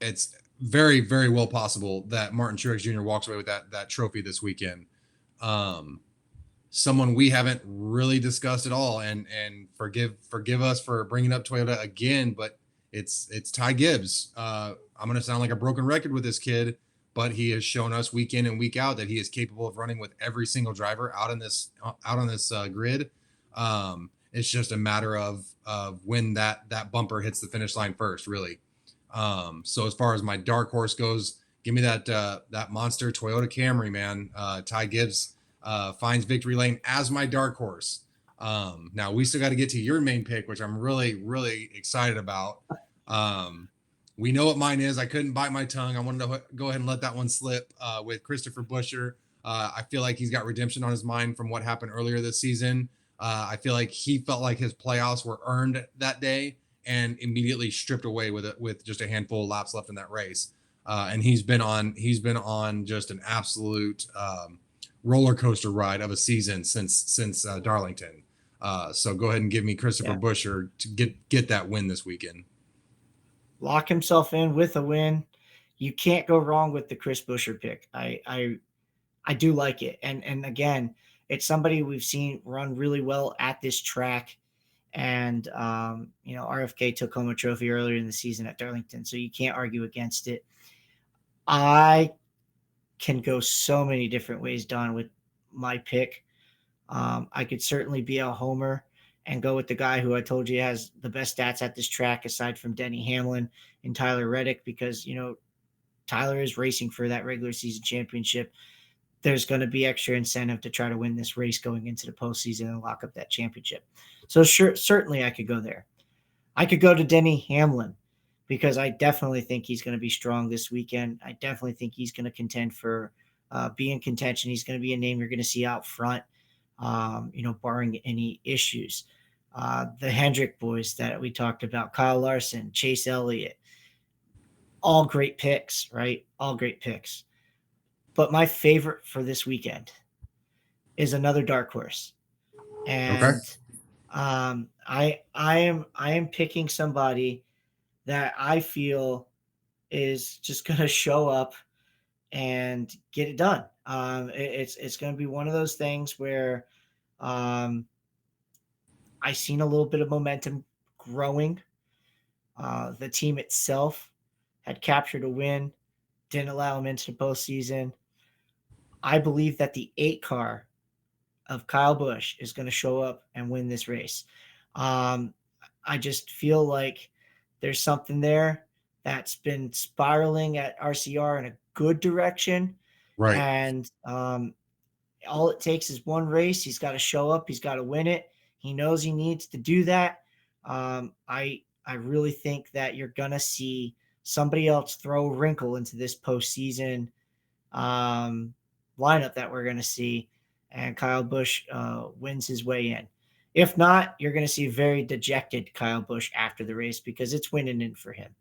A: It's very well possible that Martin Truex Jr. walks away with that trophy this weekend. Someone we haven't really discussed at all, and forgive us for bringing up Toyota again, but it's Ty Gibbs. I'm going to sound like a broken record with this kid, but he has shown us week in and week out that he is capable of running with every single driver out on this grid. It's just a matter of when that bumper hits the finish line first, really. So as far as my dark horse goes, give me that monster Toyota Camry, man. Ty Gibbs finds victory lane as my dark horse. Now we still got to get to your main pick, which I'm really excited about. We know what mine is. I couldn't bite my tongue. I wanted to go ahead and let that one slip with Christopher Buescher. I feel like he's got redemption on his mind from what happened earlier this season. I feel like he felt like his playoffs were earned that day and immediately stripped away with just a handful of laps left in that race. And he's been on just an absolute roller coaster ride of a season since Darlington. So go ahead and give me Christopher Buescher to get that win this weekend.
B: Lock himself in with a win. You can't go wrong with the Chris Buescher pick. I do like it. And again, it's somebody we've seen run really well at this track. And, RFK took home a trophy earlier in the season at Darlington, so you can't argue against it. I can go so many different ways, Don, with my pick. I could certainly be a homer and go with the guy who I told you has the best stats at this track, aside from Denny Hamlin and Tyler Reddick, because, Tyler is racing for that regular season championship. There's going to be extra incentive to try to win this race going into the postseason and lock up that championship. So certainly I could go there. I could go to Denny Hamlin, because I definitely think he's going to be strong this weekend. I definitely think he's going to contend for be in contention. He's going to be a name you're going to see out front, barring any issues. The Hendrick boys that we talked about, Kyle Larson, Chase Elliott, all great picks, right? All great picks. But my favorite for this weekend is another dark horse. And I am picking somebody that I feel is just going to show up and get it done. It's going to be one of those things where I've seen a little bit of momentum growing The team itself had captured a win, didn't allow him into the postseason. I believe that the 8 car of Kyle Busch is going to show up and win this race. Um, I just feel like there's something there that's been spiraling at RCR in a good direction.
A: Right.
B: And all it takes is one race. He's got to show up. He's got to win it. He knows he needs to do that. I really think that you're gonna see somebody else throw a wrinkle into this postseason um, lineup that we're gonna see, and Kyle Busch wins his way in. If not, you're gonna see a very dejected Kyle Busch after the race because it's winning in for him.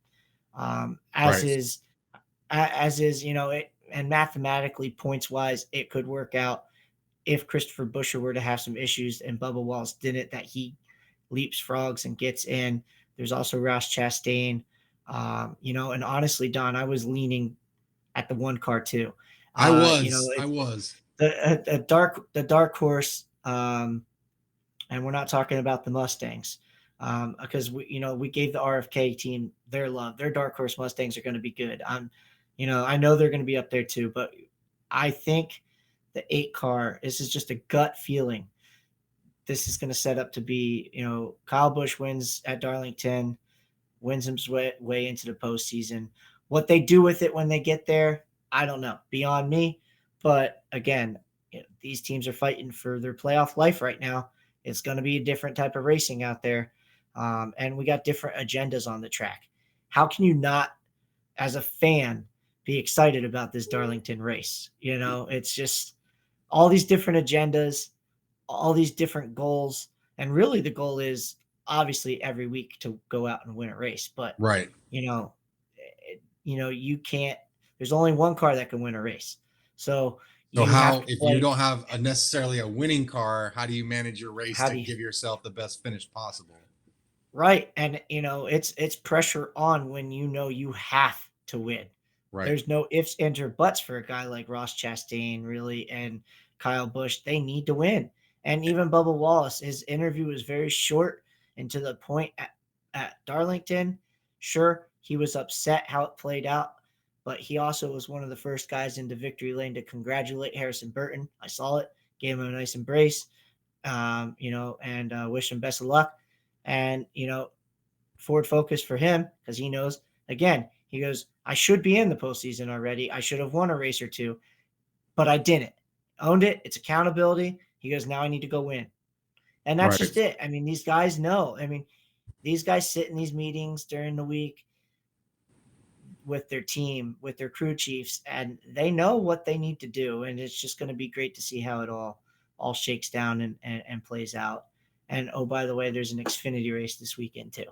B: As
A: Right.
B: is, as is, and mathematically, points wise, it could work out if Christopher Buescher were to have some issues and Bubba Wallace didn't, that he leapfrogs and gets in. There's also Ross Chastain. And honestly, Don, I was leaning at the 1 car too.
A: I
B: It's
A: was.
B: the dark horse, and we're not talking about the Mustangs, because we gave the RFK team their love. Their dark horse Mustangs are going to be good. I know they're going to be up there too, but I think the 8 car. This is just a gut feeling. This is going to set up to be, Kyle Busch wins at Darlington, wins his way into the postseason. What they do with it when they get there, I don't know. Beyond me. But again, these teams are fighting for their playoff life right now. It's going to be a different type of racing out there. And we got different agendas on the track. How can you not, as a fan, be excited about this Darlington race? It's just all these different agendas, all these different goals. And really the goal is obviously every week to go out and win a race. But,
A: Right.
B: you can't, there's only 1 car that can win a race. So
A: So
B: you have to
A: if you
B: play.
A: don't have necessarily a winning car, how do you manage your race
B: How
A: to
B: do you,
A: give yourself the best finish possible?
B: right. And, it's pressure on when you have to win.
A: Right.
B: There's no ifs, ands, or buts for a guy like Ross Chastain, really, and Kyle Busch. They need to win. And even Bubba Wallace, his interview was very short and to the point at Darlington. Sure, he was upset how it played out, but he also was one of the first guys into victory lane to congratulate Harrison Burton. I saw it, gave him a nice embrace, and wish him best of luck. And, forward focus for him because he knows, again, he goes, I should be in the postseason already. I should have won a race or two, but I didn't. Owned it. It's accountability. He goes, now I need to go win. And that's
A: Right.
B: just it. I mean, these guys know. I mean, these guys sit in these meetings during the week with their team, with their crew chiefs, and they know what they need to do. And it's just going to be great to see how it all shakes down and plays out. And oh, by the way, there's an Xfinity race this weekend too.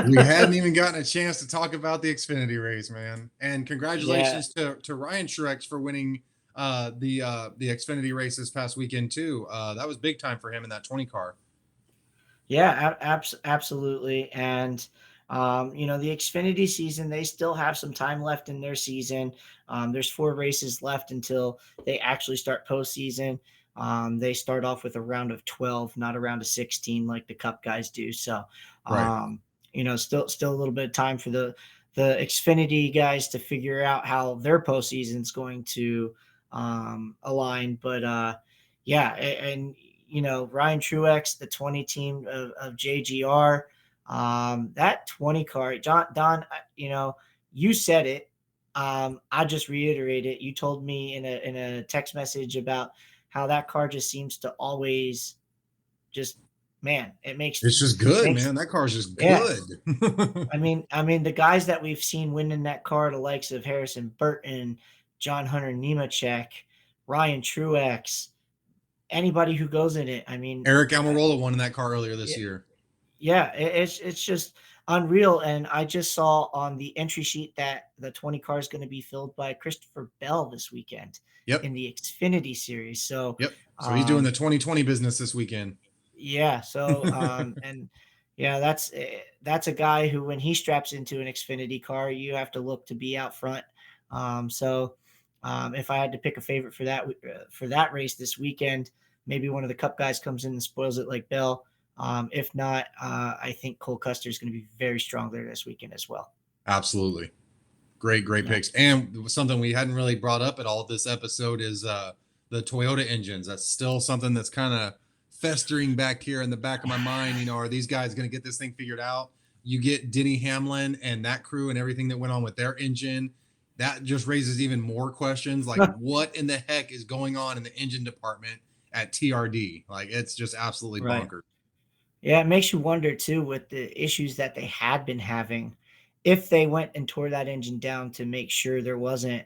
A: We hadn't even gotten a chance to talk about the Xfinity race, man. And
B: Yeah,
A: congratulations to Ryan Truex for winning the Xfinity race this past weekend too. That was big time for him in that 20 car.
B: yeah, absolutely. And the Xfinity season, they still have some time left in their season. There's 4 races left until they actually start postseason. They start off with a round of 12, not a round of 16 like the Cup guys do. So,
A: Right.
B: still a little bit of time for the Xfinity guys to figure out how their postseason is going to align. But yeah, and Ryan Truex, the 20 team of JGR, that 20 car, Don, you said it. I just reiterate it. You told me in a text message about how that car just seems to always just, man,
A: It's just good,
B: makes
A: man. That car's just
B: yeah.
A: good.
B: I mean, the guys that we've seen winning that car, the likes of Harrison Burton, John Hunter Nemechek, Ryan Truex, anybody who goes in it. I mean,
A: Eric Almirola won in that car earlier this
B: yeah,
A: year.
B: yeah, it's just unreal. And I just saw on the entry sheet that the 20 car is going to be filled by Christopher Bell this weekend
A: Yep.
B: in the Xfinity series. So,
A: Yep. So he's doing the
B: um,
A: 2020 business this weekend.
B: yeah. So, and yeah, that's a guy who, when he straps into an Xfinity car, you have to look to be out front. If I had to pick a favorite for that race this weekend, maybe one of the Cup guys comes in and spoils it like Bell. If not, I think Cole Custer is going to be very strong there this weekend as well.
A: Absolutely. Great
B: Yeah.
A: picks. And something we hadn't really brought up at all this episode is the Toyota engines. That's still something that's kind of festering back here in the back of my mind. You know, are these guys going to get this thing figured out? You get Denny Hamlin and that crew and everything that went on with their engine. That just raises even more questions. Like, what in the heck is going on in the engine department at TRD? Like, it's just absolutely
B: Right.
A: bonkers.
B: Yeah, it makes you wonder too with the issues that they had been having, if they went and tore that engine down to make sure there wasn't,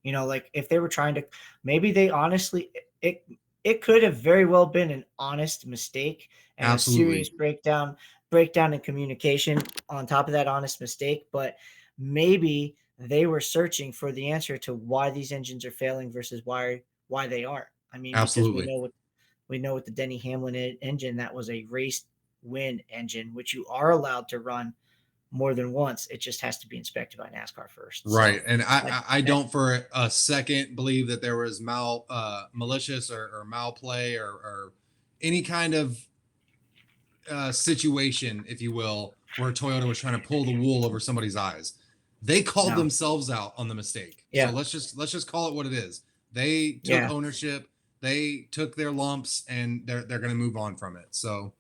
B: like if they were trying to, maybe they honestly, it could have very well been an honest mistake and a
A: Absolutely.
B: serious breakdown in communication on top of that honest mistake, but maybe they were searching for the answer to why these engines are failing versus why they aren't. I mean, because
A: Absolutely.
B: we know with the Denny Hamlin engine, that was a race win engine, which you are allowed to run more than once. It just has to be inspected by NASCAR first.
A: Right.
B: So,
A: And
B: like,
A: I don't for a second believe that there was malicious or malplay or any kind of situation, if you will, where Toyota was trying to pull the wool over somebody's eyes. They called
B: no,
A: themselves out on the mistake. So
B: yeah,
A: let's just call it what it is. They took
B: yeah,
A: ownership, they took their lumps, and they're going to move on from it. So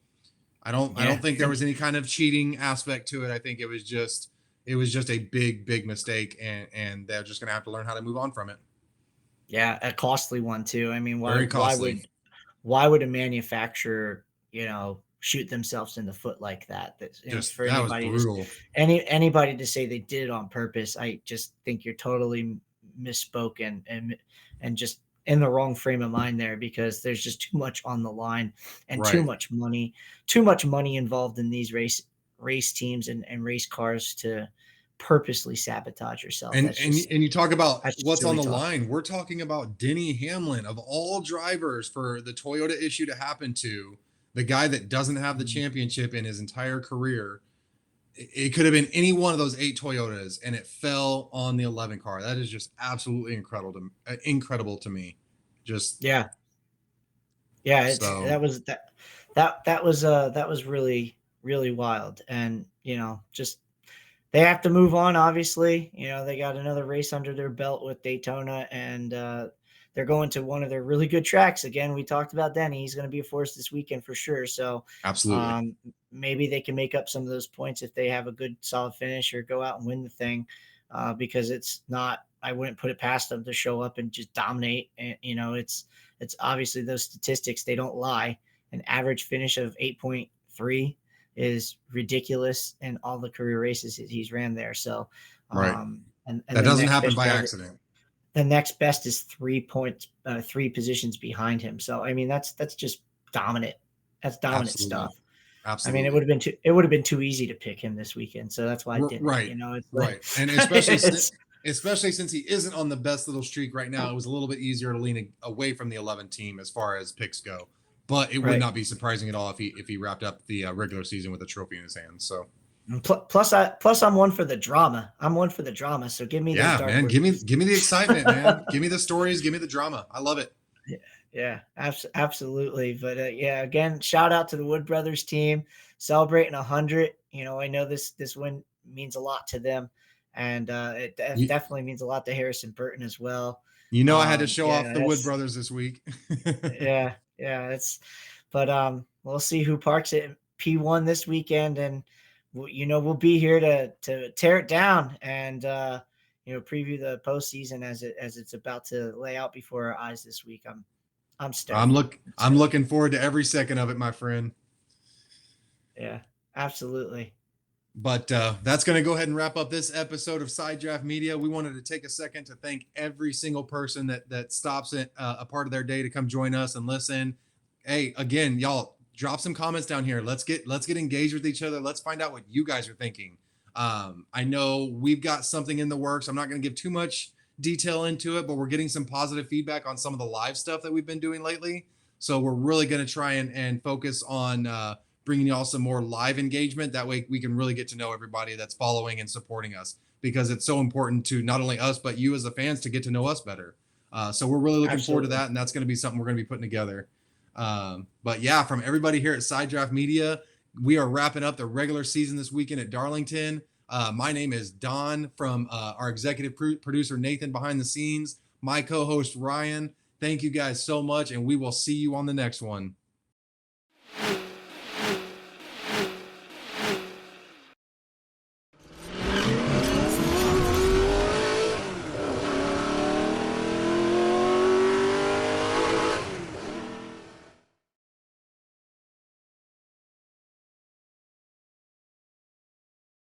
A: I don't think there was any kind of cheating aspect to it. I think it was just a big mistake, and they're just going to have to learn how to move on from it.
B: yeah, a costly one too. I mean,
A: Very costly.
B: why would a manufacturer, shoot themselves in the foot like that? That,
A: Just
B: for
A: that was
B: anybody to
A: brutal.
B: anybody to say they did it on purpose, I just think you're totally misspoken and just in the wrong frame of mind there, because there's just too much on the line and
A: Right.
B: too much money involved in these race teams and race cars to purposely sabotage yourself.
A: And you talk about
B: That's just
A: what's on
B: silly
A: the
B: talk.
A: line. We're talking about Denny Hamlin, of all drivers, for the Toyota issue to happen to, the guy that doesn't have the championship in his entire career. It could have been any one of those 8 Toyotas, and it fell on the 11 car. That is just absolutely incredible to me. Just
B: Yeah. Yeah,
A: so
B: that was really, really wild. And, just they have to move on, obviously. They got another race under their belt with Daytona, and they're going to one of their really good tracks. Again, we talked about Denny. He's going to be a force this weekend for sure. So
A: absolutely.
B: um, maybe they can make up some of those points if they have a good solid finish or go out and win the thing, because it's not, I wouldn't put it past them to show up and just dominate. And, it's obviously those statistics, they don't lie. An average finish of 8.3 is ridiculous in all the career races that he's ran there. So,
A: Right.
B: and
A: That
B: the
A: doesn't
B: next
A: happen
B: best
A: by
B: driver,
A: accident.
B: the next best is 3 points, 3 positions behind him. So, I mean, that's just dominant. That's dominant
A: Absolutely.
B: stuff. I mean,
A: Absolutely.
B: it would have been too easy to pick him this weekend. So that's why I didn't,
A: Right.
B: it's like,
A: Right. And especially since he isn't on the best little streak right now, it was a little bit easier to lean away from the 11 team as far as picks go. But it would
B: right.
A: not be surprising at all if he wrapped up the regular season with a trophy in his hands. So
B: Plus I'm one for the drama. I'm one for the drama. So give me those
A: yeah,
B: dark
A: man, give me
B: horses.
A: the excitement, man. Give me the stories, give me the drama. I love it.
B: Yeah, absolutely. But yeah, again, shout out to the Wood Brothers team celebrating 100. I know this win means a lot to them, and it
A: You,
B: definitely means a lot to Harrison Burton as well.
A: I had to show off
B: Yeah,
A: the Wood Brothers this week.
B: yeah, but we'll see who parks at P1 this weekend, and we'll be here to tear it down and preview the postseason as it's about to lay out before our eyes this week. I'm stoked.
A: I'm looking forward to every second of it, my friend.
B: Yeah, absolutely.
A: But that's going to go ahead and wrap up this episode of Side Draft Media. We wanted to take a second to thank every single person that stops it a part of their day to come join us and listen. Hey, again, y'all, drop some comments down here. Let's get engaged with each other. Let's find out what you guys are thinking. I know we've got something in the works. I'm not going to give too much detail into it, but we're getting some positive feedback on some of the live stuff that we've been doing lately. So we're really going to try and focus on bringing y'all some more live engagement. That way we can really get to know everybody that's following and supporting us, because it's so important to not only us, but you as the fans to get to know us better. So we're really looking forward to that. And that's going to be something we're going to be putting together. But yeah, from everybody here at Side Draft Media, we are wrapping up the regular season this weekend at Darlington. My name is Don from our executive producer, Nathan, behind the scenes, my co-host, Ryan. Thank you guys so much, and we will see you on the next one.